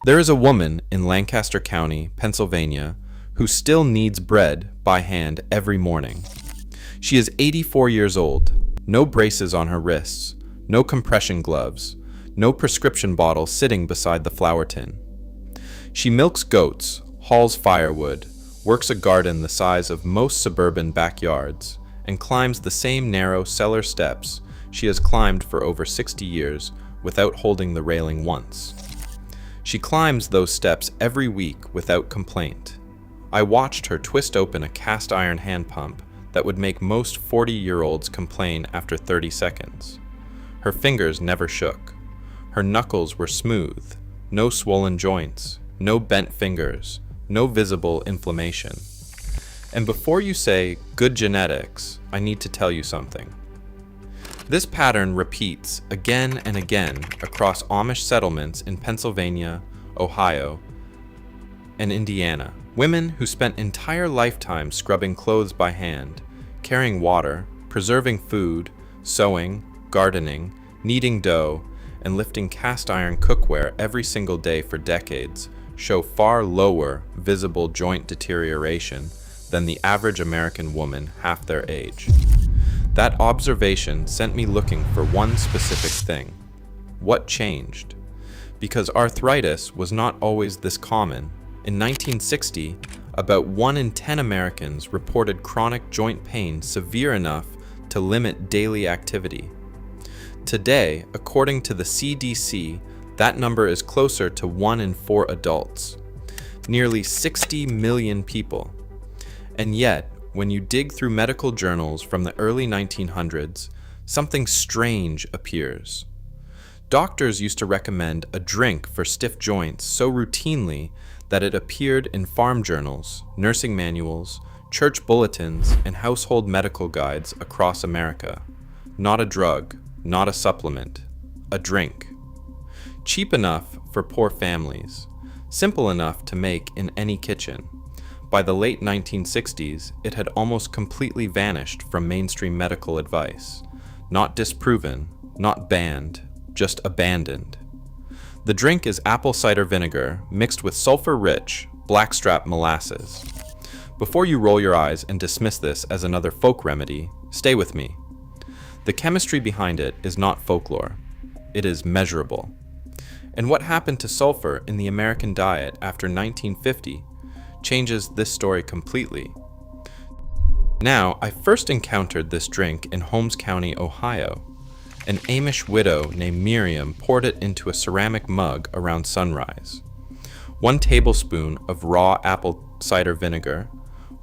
There is a woman in Lancaster County, Pennsylvania, who still kneads bread by hand every morning. She is 84 years old, no braces on her wrists, no compression gloves, no prescription bottle sitting beside the flour tin. She milks goats, hauls firewood, works a garden the size of most suburban backyards, and climbs the same narrow cellar steps she has climbed for over 60 years without holding the railing once. She climbs those steps every week without complaint. I watched her twist open a cast iron hand pump that would make most 40-year-olds complain after 30 seconds. Her fingers never shook. Her knuckles were smooth, no swollen joints, no bent fingers, no visible inflammation. And before you say, good genetics, I need to tell you something. This pattern repeats again and again across Amish settlements in Pennsylvania, Ohio, and Indiana. Women who spent entire lifetimes scrubbing clothes by hand, carrying water, preserving food, sewing, gardening, kneading dough, and lifting cast iron cookware every single day for decades show far lower visible joint deterioration than the average American woman half their age. That observation sent me looking for one specific thing. What changed? Because arthritis was not always this common. In 1960, about 1 in 10 Americans reported chronic joint pain severe enough to limit daily activity. Today, according to the CDC, that number is closer to 1 in 4 adults. Nearly 60 million people. And yet, when you dig through medical journals from the early 1900s, something strange appears. Doctors used to recommend a drink for stiff joints so routinely that it appeared in farm journals, nursing manuals, church bulletins, and household medical guides across America. Not a drug, not a supplement, a drink. Cheap enough for poor families, simple enough to make in any kitchen. By the late 1960s, it had almost completely vanished from mainstream medical advice. Not disproven, not banned, just abandoned. The drink is apple cider vinegar mixed with sulfur-rich blackstrap molasses. Before you roll your eyes and dismiss this as another folk remedy, stay with me. The chemistry behind it is not folklore. It is measurable. And what happened to sulfur in the American diet after 1950 changes this story completely. Now, I first encountered this drink in Holmes County, Ohio. An Amish widow named Miriam poured it into a ceramic mug around sunrise. 1 tablespoon of raw apple cider vinegar,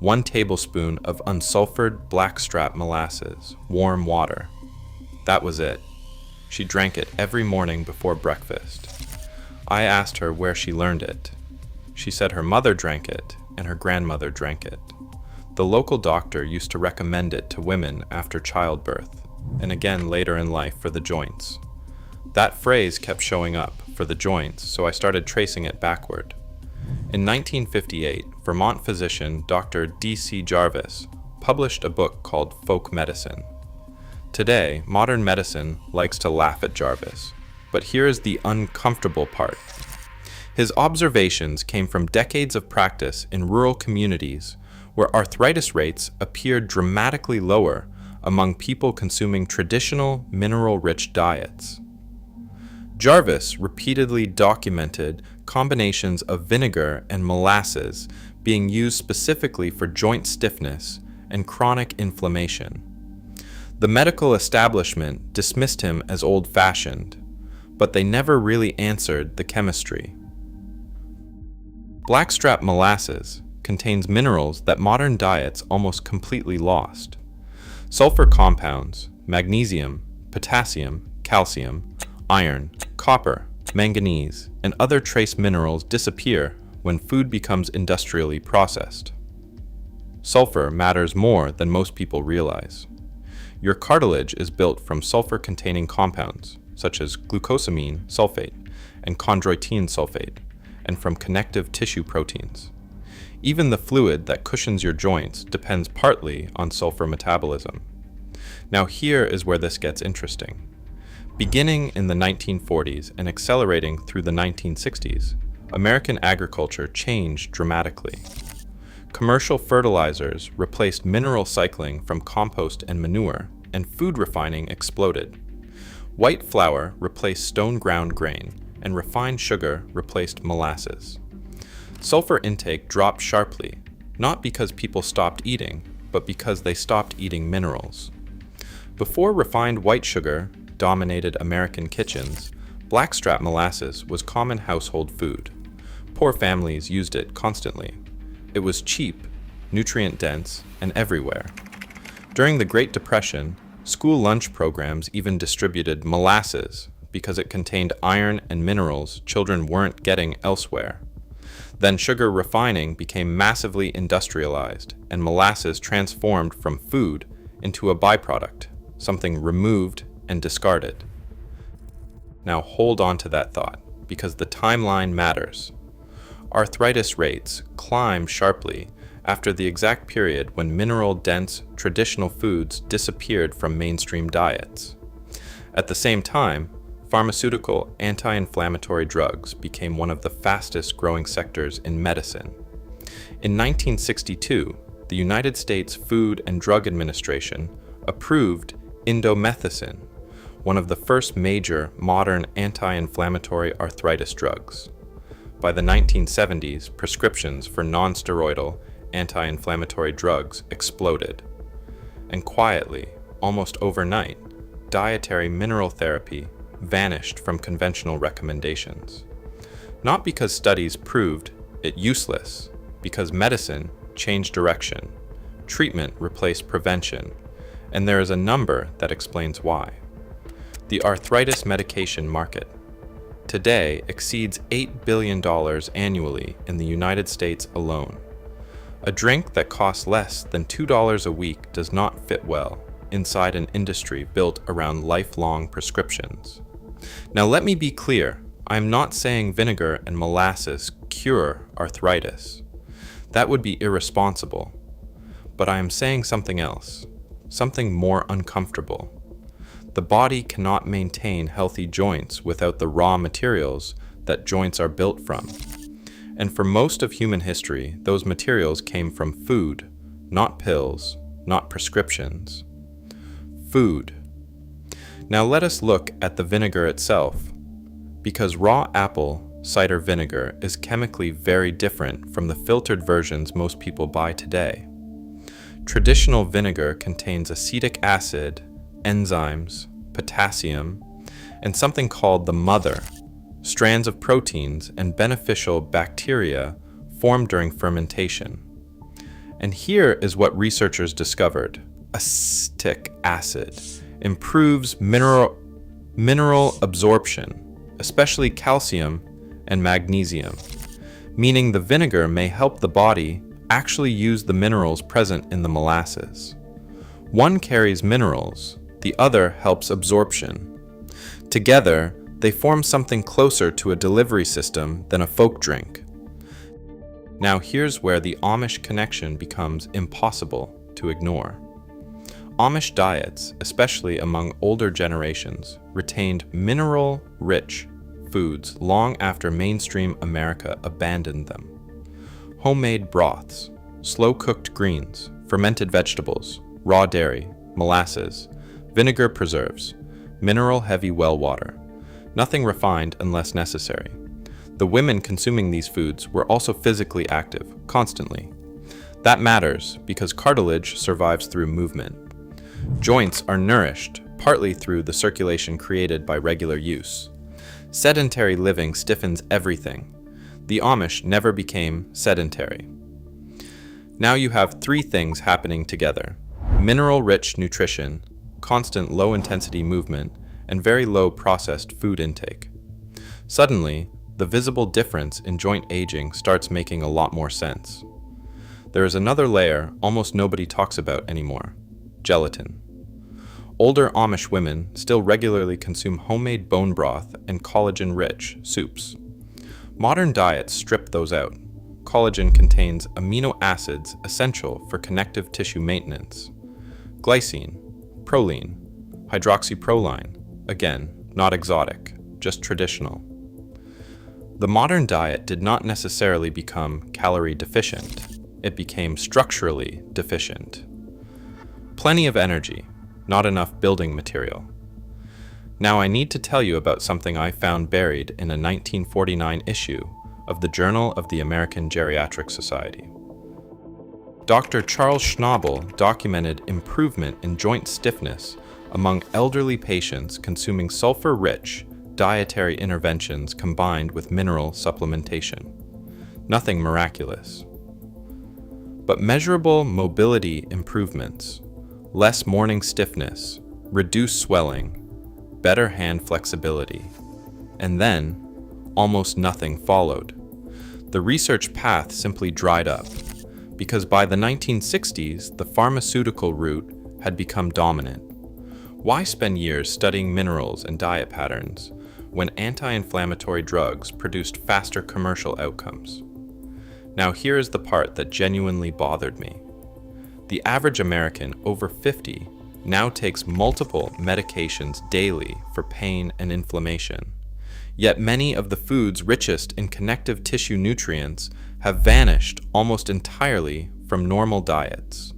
1 tablespoon of unsulfured blackstrap molasses, warm water. That was it. She drank it every morning before breakfast. I asked her where she learned it. She said her mother drank it and her grandmother drank it. The local doctor used to recommend it to women after childbirth, and again later in life for the joints. That phrase kept showing up, for the joints, so I started tracing it backward. In 1958, Vermont physician Dr. D.C. Jarvis published a book called Folk Medicine. Today, modern medicine likes to laugh at Jarvis, but here is the uncomfortable part. His observations came from decades of practice in rural communities where arthritis rates appeared dramatically lower among people consuming traditional mineral-rich diets. Jarvis repeatedly documented combinations of vinegar and molasses being used specifically for joint stiffness and chronic inflammation. The medical establishment dismissed him as old-fashioned, but they never really answered the chemistry. Blackstrap molasses contains minerals that modern diets almost completely lost. Sulfur compounds, magnesium, potassium, calcium, iron, copper, manganese, and other trace minerals disappear when food becomes industrially processed. Sulfur matters more than most people realize. Your cartilage is built from sulfur-containing compounds, such as glucosamine sulfate and chondroitin sulfate, and from connective tissue proteins. Even the fluid that cushions your joints depends partly on sulfur metabolism. Now here is where this gets interesting. Beginning in the 1940s and accelerating through the 1960s, American agriculture changed dramatically. Commercial fertilizers replaced mineral cycling from compost and manure, and food refining exploded. White flour replaced stone-ground grain, and refined sugar replaced molasses. Sulfur intake dropped sharply, not because people stopped eating, but because they stopped eating minerals. Before refined white sugar dominated American kitchens, blackstrap molasses was common household food. Poor families used it constantly. It was cheap, nutrient-dense, and everywhere. During the Great Depression, school lunch programs even distributed molasses because it contained iron and minerals children weren't getting elsewhere. Then sugar refining became massively industrialized, and molasses transformed from food into a byproduct, something removed and discarded. Now hold on to that thought, because the timeline matters. Arthritis rates climbed sharply after the exact period when mineral-dense traditional foods disappeared from mainstream diets. At the same time, pharmaceutical anti-inflammatory drugs became one of the fastest-growing sectors in medicine. In 1962, the United States Food and Drug Administration approved indomethacin, one of the first major modern anti-inflammatory arthritis drugs. By the 1970s, prescriptions for non-steroidal anti-inflammatory drugs exploded. And quietly, almost overnight, dietary mineral therapy vanished from conventional recommendations. Not because studies proved it useless, because medicine changed direction, treatment replaced prevention, and there is a number that explains why. The arthritis medication market today exceeds $8 billion annually in the United States alone. A drink that costs less than $2 a week does not fit well inside an industry built around lifelong prescriptions. Now let me be clear, I am not saying vinegar and molasses cure arthritis. That would be irresponsible. But I am saying something else, something more uncomfortable. The body cannot maintain healthy joints without the raw materials that joints are built from. And for most of human history, those materials came from food, not pills, not prescriptions. Food. Now let us look at the vinegar itself, because raw apple cider vinegar is chemically very different from the filtered versions most people buy today. Traditional vinegar contains acetic acid, enzymes, potassium, and something called the mother, strands of proteins and beneficial bacteria formed during fermentation. And here is what researchers discovered. Acetic acid improves mineral absorption, especially calcium and magnesium, meaning the vinegar may help the body actually use the minerals present in the molasses. One carries minerals, the other helps absorption. Together, they form something closer to a delivery system than a folk drink. Now here's where the Amish connection becomes impossible to ignore. Amish diets, especially among older generations, retained mineral-rich foods long after mainstream America abandoned them. Homemade broths, slow-cooked greens, fermented vegetables, raw dairy, molasses, vinegar preserves, mineral-heavy well water. Nothing refined unless necessary. The women consuming these foods were also physically active, constantly. That matters because cartilage survives through movement. Joints are nourished, partly through the circulation created by regular use. Sedentary living stiffens everything. The Amish never became sedentary. Now you have three things happening together: mineral-rich nutrition, constant low-intensity movement, and very low processed food intake. Suddenly, the visible difference in joint aging starts making a lot more sense. There is another layer almost nobody talks about anymore: gelatin. Older Amish women still regularly consume homemade bone broth and collagen-rich soups. Modern diets strip those out. Collagen contains amino acids essential for connective tissue maintenance: glycine, proline, hydroxyproline. Again, not exotic, just traditional. The modern diet did not necessarily become calorie deficient. It became structurally deficient. Plenty of energy, not enough building material. Now I need to tell you about something I found buried in a 1949 issue of the Journal of the American Geriatric Society. Dr. Charles Schnabel documented improvement in joint stiffness among elderly patients consuming sulfur-rich dietary interventions combined with mineral supplementation. Nothing miraculous. But measurable mobility improvements, less morning stiffness, reduced swelling, better hand flexibility, and then almost nothing followed. The research path simply dried up, because by the 1960s, the pharmaceutical route had become dominant. Why spend years studying minerals and diet patterns when anti-inflammatory drugs produced faster commercial outcomes? Now here is the part that genuinely bothered me. The average American over 50 now takes multiple medications daily for pain and inflammation. Yet many of the foods richest in connective tissue nutrients have vanished almost entirely from normal diets.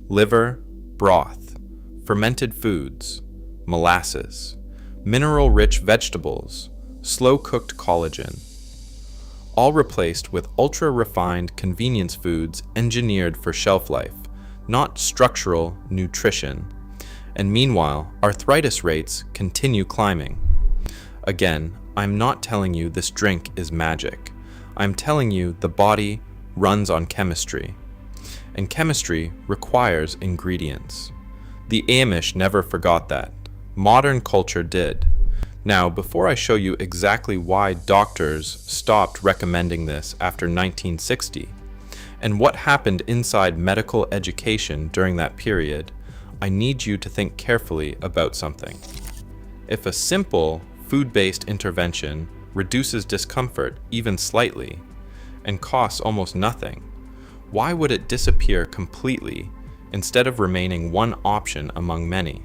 Liver, broth, fermented foods, molasses, mineral-rich vegetables, slow-cooked collagen, all replaced with ultra-refined convenience foods engineered for shelf life, not structural nutrition. And meanwhile, arthritis rates continue climbing. Again, I'm not telling you this drink is magic. I'm telling you the body runs on chemistry. And chemistry requires ingredients. The Amish never forgot that. Modern culture did. Now, before I show you exactly why doctors stopped recommending this after 1960, and what happened inside medical education during that period, I need you to think carefully about something. If a simple food-based intervention reduces discomfort even slightly and costs almost nothing, why would it disappear completely instead of remaining one option among many?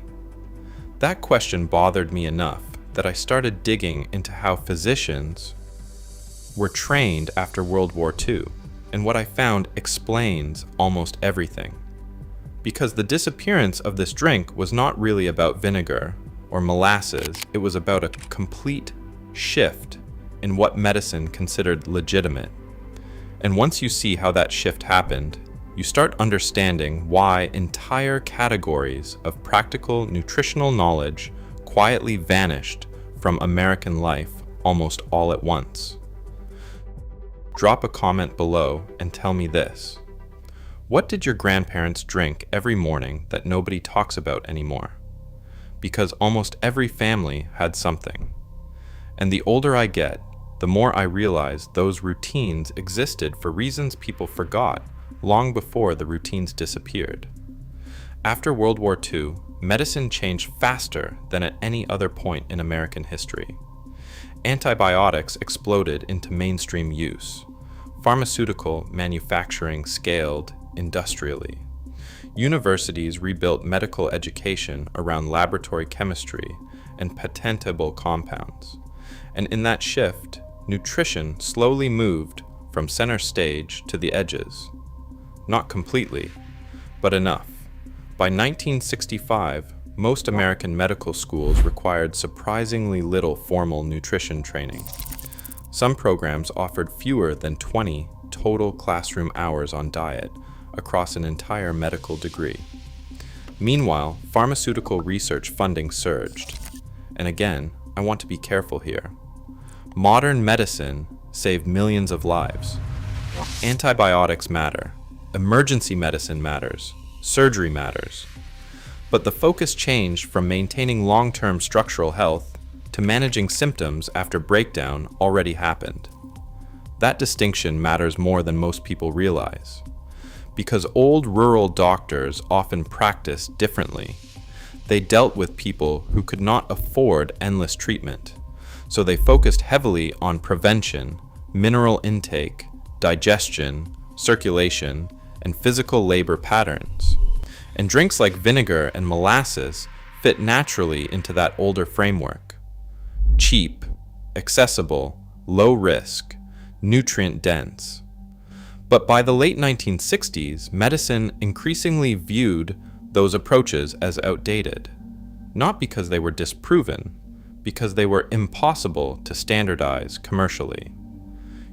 That question bothered me enough that I started digging into how physicians were trained after World War II, and what I found explains almost everything. Because the disappearance of this drink was not really about vinegar or molasses, it was about a complete shift in what medicine considered legitimate. And once you see how that shift happened, you start understanding why entire categories of practical nutritional knowledge quietly vanished from American life almost all at once. Drop a comment below and tell me this. What did your grandparents drink every morning that nobody talks about anymore? Because almost every family had something. And the older I get, the more I realize those routines existed for reasons people forgot long before the routines disappeared. After World War II, medicine changed faster than at any other point in American history. Antibiotics exploded into mainstream use. Pharmaceutical manufacturing scaled industrially. Universities rebuilt medical education around laboratory chemistry and patentable compounds. And in that shift, nutrition slowly moved from center stage to the edges. Not completely, but enough. By 1965, most American medical schools required surprisingly little formal nutrition training. Some programs offered fewer than 20 total classroom hours on diet across an entire medical degree. Meanwhile, pharmaceutical research funding surged. And again, I want to be careful here. Modern medicine saved millions of lives. Antibiotics matter. Emergency medicine matters. Surgery matters. But the focus changed from maintaining long-term structural health to managing symptoms after breakdown already happened. That distinction matters more than most people realize. Because old rural doctors often practiced differently. They dealt with people who could not afford endless treatment. So they focused heavily on prevention, mineral intake, digestion, circulation, and physical labor patterns. And drinks like vinegar and molasses fit naturally into that older framework. Cheap, accessible, low risk, nutrient dense. But by the late 1960s, medicine increasingly viewed those approaches as outdated, not because they were disproven, because they were impossible to standardize commercially.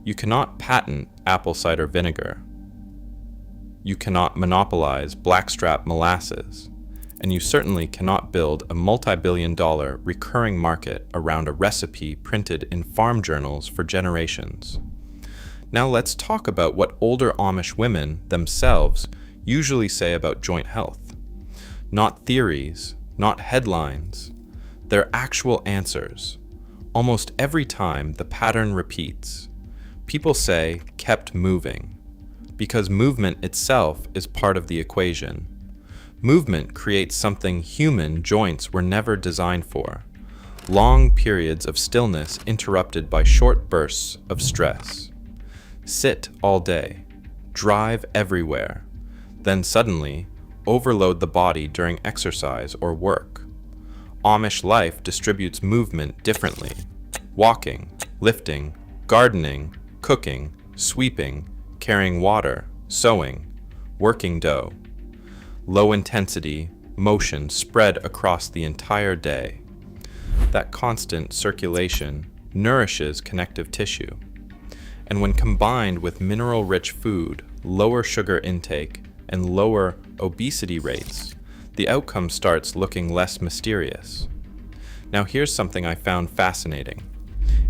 You cannot patent apple cider vinegar. You cannot monopolize blackstrap molasses. And you certainly cannot build a multi-billion-dollar recurring market around a recipe printed in farm journals for generations. Now let's talk about what older Amish women themselves usually say about joint health. Not theories, not headlines. They're actual answers. Almost every time the pattern repeats. People say, kept moving, because movement itself is part of the equation. Movement creates something human joints were never designed for. Long periods of stillness interrupted by short bursts of stress. Sit all day. Drive everywhere. Then suddenly, overload the body during exercise or work. Amish life distributes movement differently. Walking, lifting, gardening, cooking, sweeping, carrying water, sewing, working dough. Low intensity, motion spread across the entire day. That constant circulation nourishes connective tissue. And when combined with mineral-rich food, lower sugar intake, and lower obesity rates, the outcome starts looking less mysterious. Now here's something I found fascinating.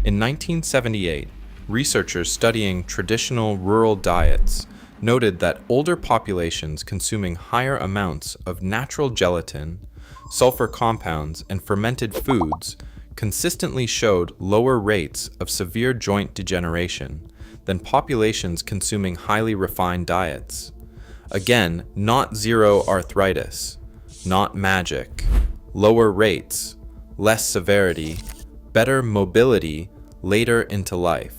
In 1978, researchers studying traditional rural diets noted that older populations consuming higher amounts of natural gelatin, sulfur compounds, and fermented foods consistently showed lower rates of severe joint degeneration than populations consuming highly refined diets. Again, not zero arthritis, not magic, lower rates, less severity, better mobility later into life.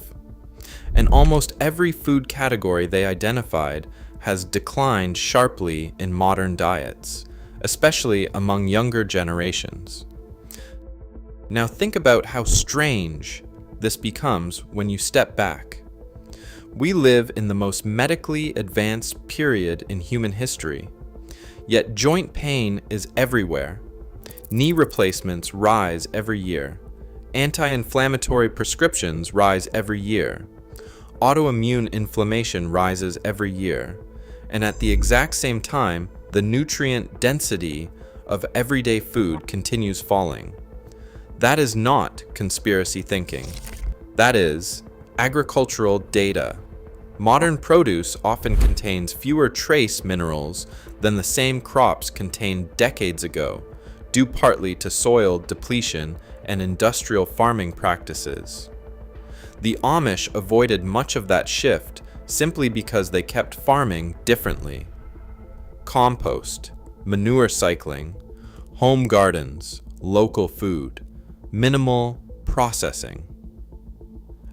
And almost every food category they identified has declined sharply in modern diets, especially among younger generations. Now think about how strange this becomes when you step back. We live in the most medically advanced period in human history, yet joint pain is everywhere. Knee replacements rise every year. Anti-inflammatory prescriptions rise every year. Autoimmune inflammation rises every year, and at the exact same time, the nutrient density of everyday food continues falling. That is not conspiracy thinking. That is agricultural data. Modern produce often contains fewer trace minerals than the same crops contained decades ago, due partly to soil depletion and industrial farming practices. The Amish avoided much of that shift simply because they kept farming differently. Compost, manure cycling, home gardens, local food, minimal processing.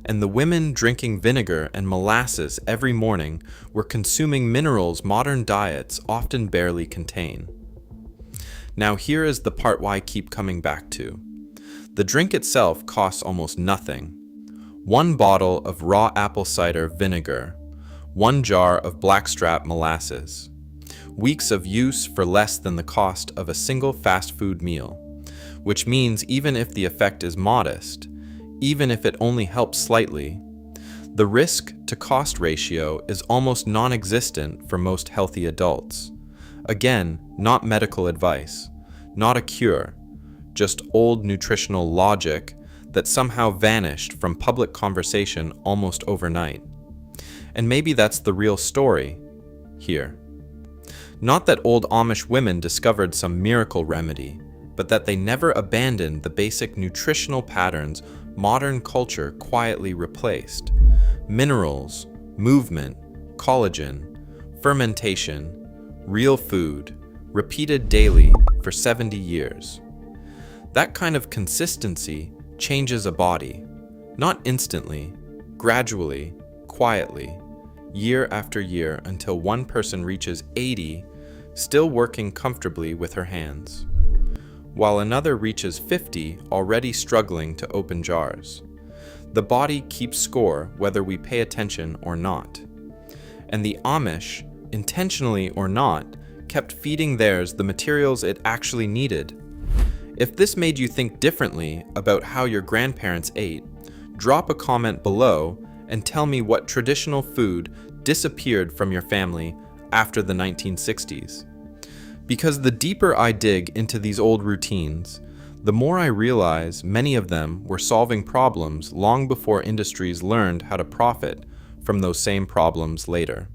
And the women drinking vinegar and molasses every morning were consuming minerals modern diets often barely contain. Now here is the part why I keep coming back to. The drink itself costs almost nothing. 1 bottle of raw apple cider vinegar, 1 jar of blackstrap molasses. Weeks of use for less than the cost of a single fast food meal, which means even if the effect is modest, even if it only helps slightly, the risk to cost ratio is almost non-existent for most healthy adults. Again, not medical advice, not a cure, just old nutritional logic that somehow vanished from public conversation almost overnight. And maybe that's the real story here. Not that old Amish women discovered some miracle remedy, but that they never abandoned the basic nutritional patterns modern culture quietly replaced. Minerals, movement, collagen, fermentation, real food, repeated daily for 70 years. That kind of consistency changes a body, not instantly, gradually, quietly, year after year until one person reaches 80, still working comfortably with her hands, while another reaches 50, already struggling to open jars. The body keeps score whether we pay attention or not. And the Amish, intentionally or not, kept feeding theirs the materials it actually needed. If this made you think differently about how your grandparents ate, drop a comment below and tell me what traditional food disappeared from your family after the 1960s. Because the deeper I dig into these old routines, the more I realize many of them were solving problems long before industries learned how to profit from those same problems later.